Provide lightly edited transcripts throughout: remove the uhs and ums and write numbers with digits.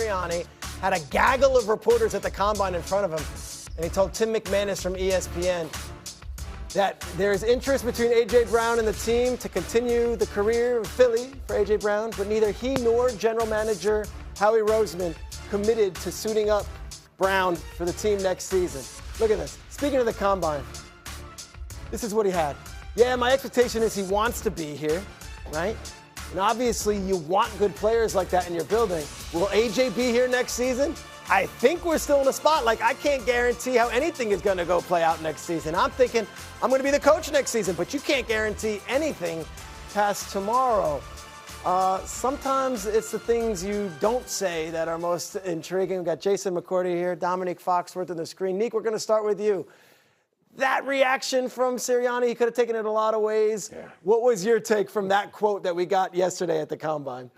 Sirianni had a gaggle of reporters at the Combine in front of him, and he told Tim McManus from ESPN that there's interest between A.J. Brown and the team to continue the career of Philly for A.J. Brown, but neither he nor general manager Howie Roseman committed to suiting up Brown for the team next season. Look at this. Speaking of the Combine, this is what he had. Yeah, my expectation is he wants to be here, right? And obviously you want good players like that in your building. Will A.J. be here next season? I think we're still in a spot. Like, I can't guarantee how anything is going to go play out next season. I'm thinking I'm going to be the coach next season, but you can't guarantee anything past tomorrow. Sometimes it's the things you don't say that are most intriguing. We've got Jason McCourty here, Domonique Foxworth on the screen. Nick, we're going to start with you. That reaction from Sirianni, he could have taken it a lot of ways. Yeah. What was your take from that quote that we got yesterday at the Combine?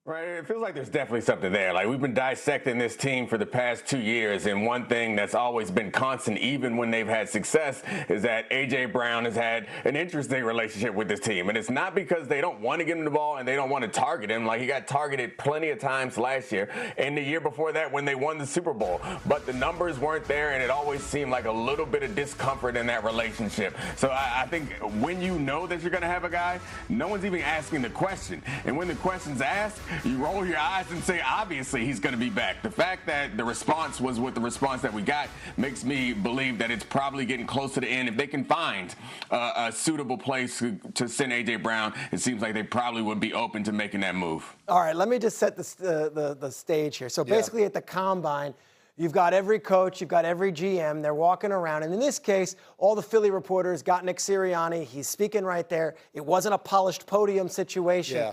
Right, it feels like there's definitely something there. Like, we've been dissecting this team for the past 2 years, and one thing that's always been constant, even when they've had success, is that A.J. Brown has had an interesting relationship with this team. And it's not because they don't want to give him the ball and they don't want to target him. Like, he got targeted plenty of times last year and the year before that when they won the Super Bowl. But the numbers weren't there, and it always seemed like a little bit of discomfort in that relationship. So I think when you know that you're going to have a guy, no one's even asking the question. And when the question's asked, you roll your eyes and say, obviously, he's going to be back. The fact that the response was what the response that we got makes me believe that it's probably getting close to the end. If they can find a suitable place to send A.J. Brown, it seems like they probably would be open to making that move. All right, let me just set the stage here. So basically at the Combine, you've got every coach, you've got every GM, they're walking around. And in this case, all the Philly reporters got Nick Sirianni. He's speaking right there. It wasn't a polished podium situation. Yeah.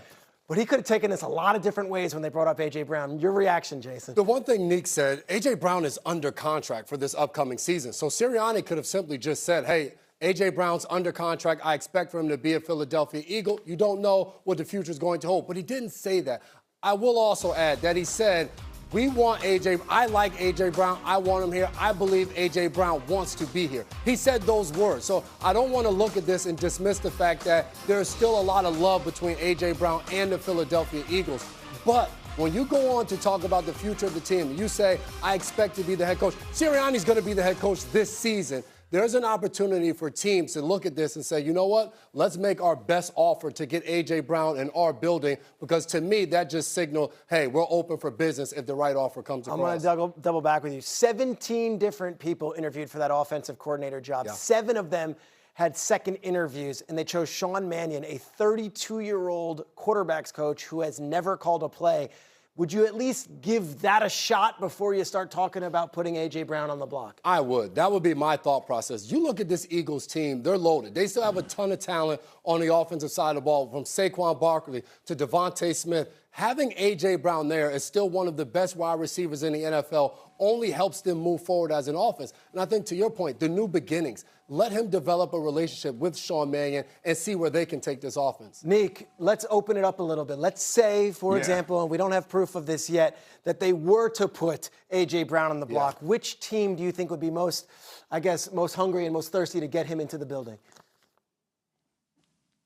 But he could have taken this a lot of different ways when they brought up A.J. Brown. Your reaction, Jason? The one thing Nick said, A.J. Brown is under contract for this upcoming season. So Sirianni could have simply just said, hey, A.J. Brown's under contract. I expect for him to be a Philadelphia Eagle. You don't know what the future is going to hold. But he didn't say that. I will also add that he said, we want A.J. I like A.J. Brown. I want him here. I believe A.J. Brown wants to be here. He said those words. So I don't want to look at this and dismiss the fact that there's still a lot of love between A.J. Brown and the Philadelphia Eagles. But when you go on to talk about the future of the team, you say, I expect to be the head coach. Sirianni's going to be the head coach this season. There's an opportunity for teams to look at this and say, you know what? Let's make our best offer to get A.J. Brown in our building, because to me, that just signaled, hey, we're open for business if the right offer comes across. I'm going to double back with you. 17 different people interviewed for that offensive coordinator job. Yeah. 7 of them had second interviews, and they chose Sean Mannion, a 32-year-old quarterbacks coach who has never called a play. Would you at least give that a shot before you start talking about putting A.J. Brown on the block? I would. That would be my thought process. You look at this Eagles team, they're loaded. They still have a ton of talent on the offensive side of the ball, from Saquon Barkley to Devontae Smith. Having A.J. Brown there is still one of the best wide receivers in the NFL, only helps them move forward as an offense. And I think, to your point, the new beginnings. Let him develop a relationship with Sean Mannion and see where they can take this offense. Nick, let's open it up a little bit. Let's say, for example, and we don't have proof of this yet, that they were to put A.J. Brown on the block. Yeah. Which team do you think would be most hungry and most thirsty to get him into the building?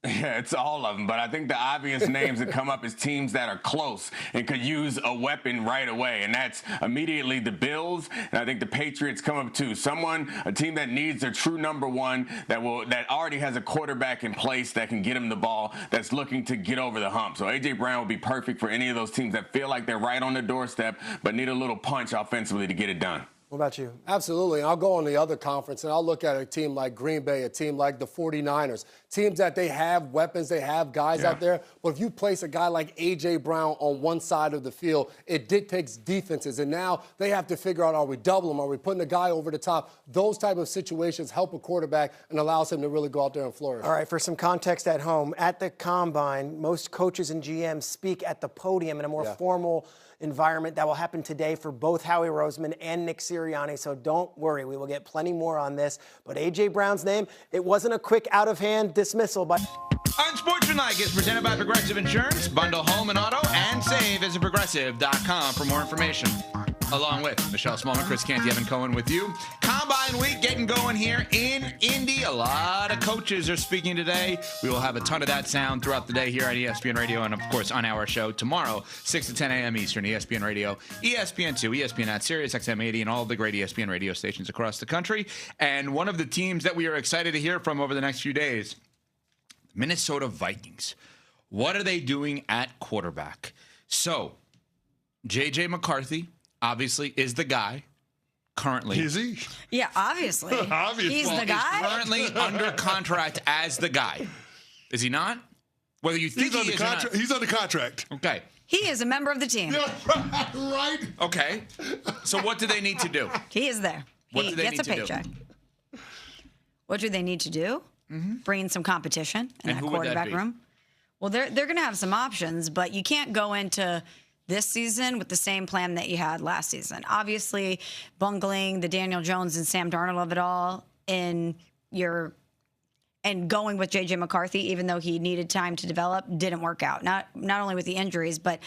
Yeah, it's all of them, but I think the obvious names that come up is teams that are close and could use a weapon right away, and that's immediately the Bills, and I think the Patriots come up too. A team that needs their true number one, that already has a quarterback in place that can get him the ball, that's looking to get over the hump. So A.J. Brown would be perfect for any of those teams that feel like they're right on the doorstep but need a little punch offensively to get it done. What about you? Absolutely. And I'll go on the other conference, and I'll look at a team like Green Bay, a team like the 49ers, teams that they have weapons, they have guys out there. But if you place a guy like A.J. Brown on one side of the field, it dictates defenses. And now they have to figure out, are we doubling him? Are we putting a guy over the top? Those type of situations help a quarterback and allows him to really go out there and flourish. All right, for some context at home, at the Combine, most coaches and GMs speak at the podium in a more formal environment. That will happen today for both Howie Roseman and Nick Sirianni, so don't worry. We will get plenty more on this. But A.J. Brown's name, it wasn't a quick out-of-hand dismissal by... Unsportsmanlike is presented by Progressive Insurance. Bundle home and auto and save as a Progressive.com for more information. along with Michelle Smallman, Chris Canty, Evan Cohen with you. Combine week getting going here in Indy. A lot of coaches are speaking today. We will have a ton of that sound throughout the day here on ESPN Radio and, of course, on our show tomorrow, 6 to 10 a.m. Eastern, ESPN Radio, ESPN2, ESPN at Sirius XM 80, and all the great ESPN radio stations across the country. And one of the teams that we are excited to hear from over the next few days, Minnesota Vikings. What are they doing at quarterback? So, J.J. McCarthy, obviously, is the guy currently. Is he? Yeah, obviously. He's the guy. He's currently under contract as the guy. Is he not? Whether you think he is or not. He's under contract. Okay. He is a member of the team. Yeah, right. Okay. So what do they need to do? He is there. What do they gets need a to paycheck. What do they need to do? Bring in some competition in that quarterback room. Well, they're going to have some options, but you can't go into this season with the same plan that you had last season. Obviously, bungling the Daniel Jones and Sam Darnold of it all and going with J.J. McCarthy, even though he needed time to develop, didn't work out. Not only with the injuries, but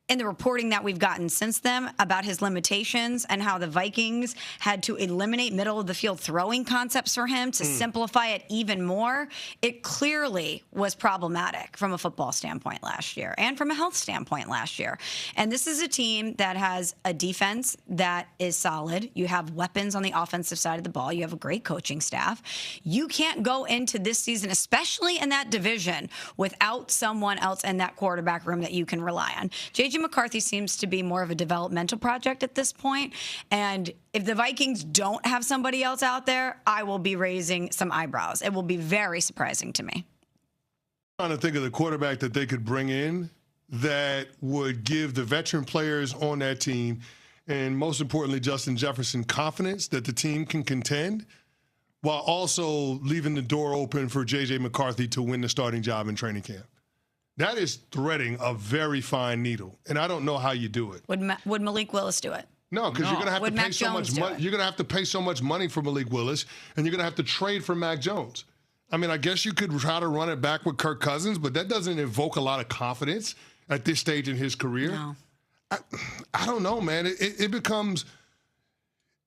in the reporting that we've gotten since then about his limitations and how the Vikings had to eliminate middle-of-the-field throwing concepts for him to simplify it even more, it clearly was problematic from a football standpoint last year and from a health standpoint last year. And this is a team that has a defense that is solid. You have weapons on the offensive side of the ball. You have a great coaching staff. You can't go into this season, especially in that division, without someone else in that quarterback room that you can rely on. J.J. McCarthy seems to be more of a developmental project at this point. And if the Vikings don't have somebody else out there, I will be raising some eyebrows. It will be very surprising to me. I'm trying to think of the quarterback that they could bring in that would give the veteran players on that team, and most importantly, Justin Jefferson, confidence that the team can contend, while also leaving the door open for J.J. McCarthy to win the starting job in training camp. That is threading a very fine needle, and I don't know how you do it. Would Malik Willis do it? No, because you're going to have Would to pay Mac so Jones much money. You're going to have to pay so much money for Malik Willis, and you're going to have to trade for Mac Jones. I mean, I guess you could try to run it back with Kirk Cousins, but that doesn't evoke a lot of confidence at this stage in his career. No. I don't know, man. It becomes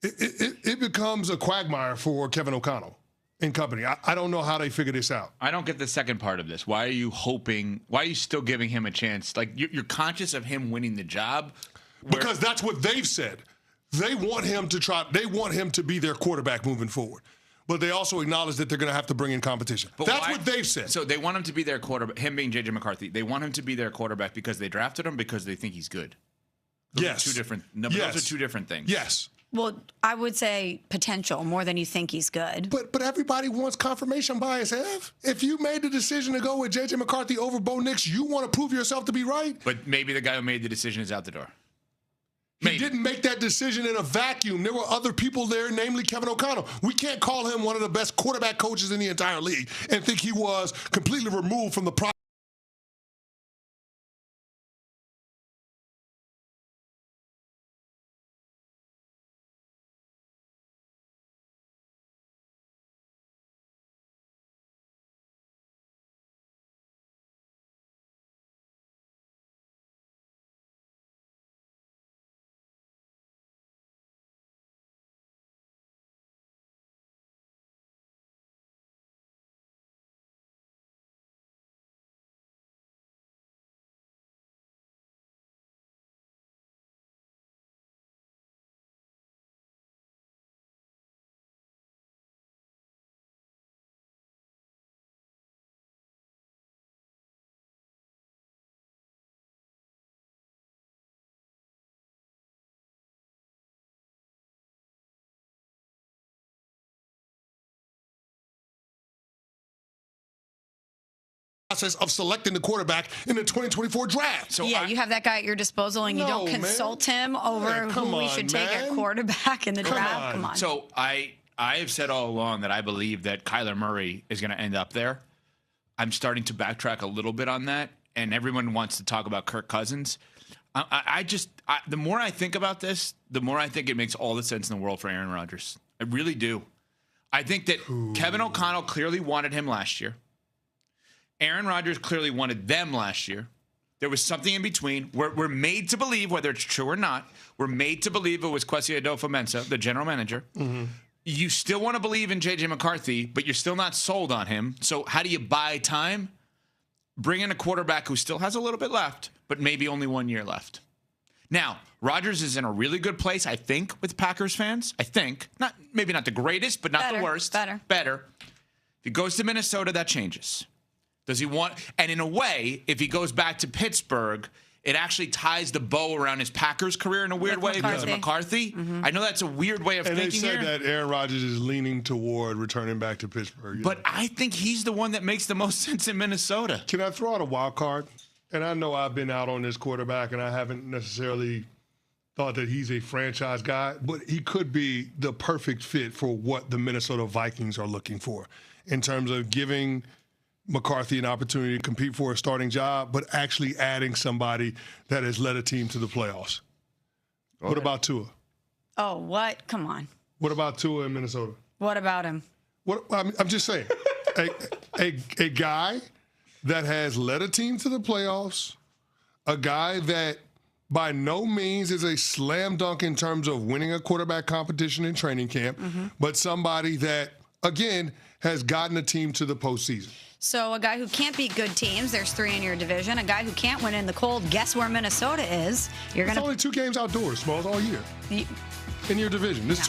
a quagmire for Kevin O'Connell and company. I don't know how they figure this out. I don't get the second part of this. Why are you hoping? Why are you still giving him a chance? Like, you're conscious of him winning the job? Because that's what they've said. They want him to try. They want him to be their quarterback moving forward. But they also acknowledge that they're going to have to bring in competition. But that's what they've said. So they want him to be their quarterback, him being J.J. McCarthy. They want him to be their quarterback because they drafted him, because they think he's good. Those are two different things. Yes. Well, I would say potential more than you think he's good. But everybody wants confirmation bias, Ev. If you made the decision to go with J.J. McCarthy over Bo Nix, you want to prove yourself to be right. But maybe the guy who made the decision is out the door. He didn't make that decision in a vacuum. There were other people there, namely Kevin O'Connell. We can't call him one of the best quarterback coaches in the entire league and think he was completely removed from the process. Process of selecting the quarterback in the 2024 draft. So you have that guy at your disposal, and you don't consult him over who we should take at quarterback in the draft. Come on. So I have said all along that I believe that Kyler Murray is going to end up there. I'm starting to backtrack a little bit on that, and everyone wants to talk about Kirk Cousins. The more I think about this, the more I think it makes all the sense in the world for Aaron Rodgers. I really do. I think that Kevin O'Connell clearly wanted him last year. Aaron Rodgers clearly wanted them last year. There was something in between. We're made to believe, whether it's true or not, we're made to believe it was Kwesi Adolfo-Mensah, the general manager. Mm-hmm. You still want to believe in J.J. McCarthy, but you're still not sold on him. So how do you buy time? Bring in a quarterback who still has a little bit left, but maybe only 1 year left. Now, Rodgers is in a really good place, I think, with Packers fans. I think. Maybe not the greatest, but not the worst. Better. If he goes to Minnesota, that changes. Does he want – and in a way, if he goes back to Pittsburgh, it actually ties the bow around his Packers career in a weird way because of McCarthy. Mm-hmm. I know that's a weird way of thinking here. And they said that Aaron Rodgers is leaning toward returning back to Pittsburgh. But I think he's the one that makes the most sense in Minnesota. Can I throw out a wild card? And I know I've been out on this quarterback, and I haven't necessarily thought that he's a franchise guy, but he could be the perfect fit for what the Minnesota Vikings are looking for in terms of giving McCarthy an opportunity to compete for a starting job, but actually adding somebody that has led a team to the playoffs. What about Tua? Oh, what? Come on. What about Tua in Minnesota? What about him? I'm just saying, a guy that has led a team to the playoffs, a guy that by no means is a slam dunk in terms of winning a quarterback competition in training camp, but somebody that, again, has gotten a team to the postseason. So a guy who can't beat good teams, there's 3 in your division. A guy who can't win in the cold, guess where Minnesota is? It's only 2 games outdoors, Smalls, all year in your division. There's 2